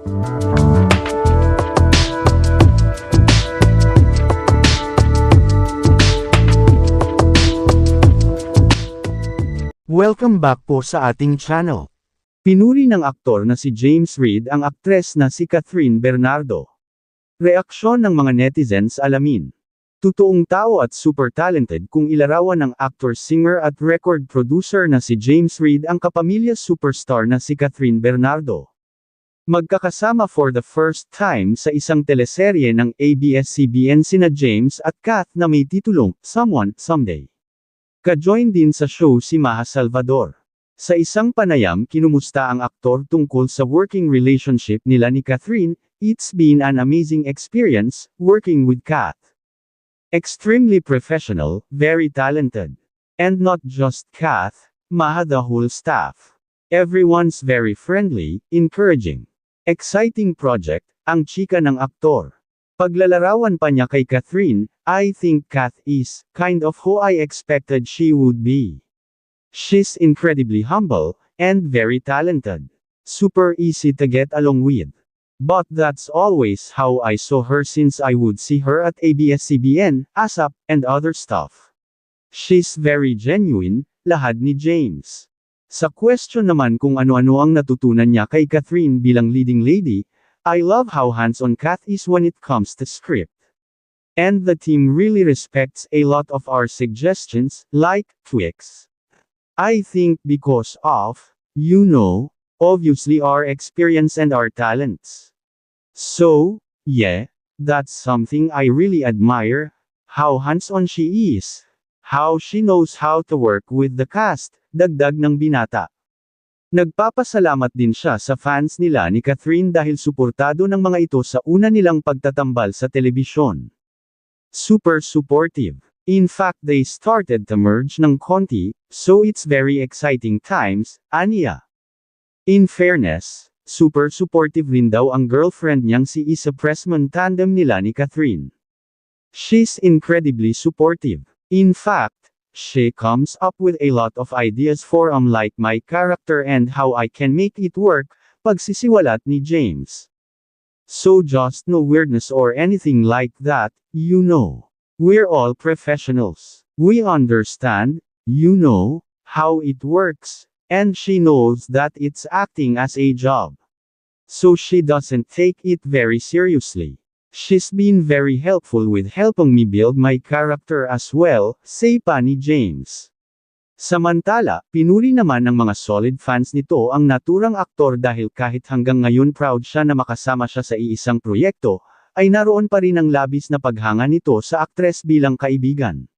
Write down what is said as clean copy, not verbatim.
Welcome back po sa ating channel. Pinuri ng aktor na si James Reid ang aktres na si Catherine Bernardo. Reaksyon ng mga netizens alamin. Totoong tao at super talented kung ilarawan ng actor, singer at record producer na si James Reid ang kapamilya superstar na si Catherine Bernardo. Magkakasama for the first time sa isang teleserye ng ABS-CBN sina James at Kath na may titulong Someone, Someday. Ka-join din sa show si Maha Salvador. Sa isang panayam kinumusta ang aktor tungkol sa working relationship nila ni Catherine. It's been an amazing experience, working with Kath. Extremely professional, very talented. And not just Kath, Maha, the whole staff. Everyone's very friendly, encouraging. Exciting project, ang chika ng aktor. Paglalarawan pa niya kay Catherine, I think Kath is kind of who I expected she would be. She's incredibly humble, and very talented. Super easy to get along with. But that's always how I saw her since I would see her at ABS-CBN, ASAP, and other stuff. She's very genuine, lahad ni James. Sa question naman kung ano-ano ang natutunan niya kay Catherine bilang leading lady, I love how hands-on Kath is when it comes to script. And the team really respects a lot of our suggestions, like tweaks. I think because of, obviously our experience and our talents. So, yeah, that's something I really admire, how hands-on she is. How she knows how to work with the cast, dagdag ng binata. Nagpapasalamat din siya sa fans nila ni Catherine dahil suportado ng mga ito sa una nilang pagtatambal sa telebisyon. Super supportive. In fact, they started to merge ng konti, so it's very exciting times, aniya. In fairness, super supportive rin daw ang girlfriend niyang si Isa Pressman, tandem nila ni Catherine. She's incredibly supportive. In fact, she comes up with a lot of ideas for like my character and how I can make it work, pagsisiwalat ni James. So just no weirdness or anything like that, We're all professionals. We understand, how it works, and she knows that it's acting as a job. So she doesn't take it very seriously. She's been very helpful with helping me build my character as well, say pa ni James. Samantala, pinuri naman ng mga solid fans nito ang naturang aktor dahil kahit hanggang ngayon proud siya na makasama siya sa iisang proyekto, ay naroon pa rin ang labis na paghanga nito sa aktres bilang kaibigan.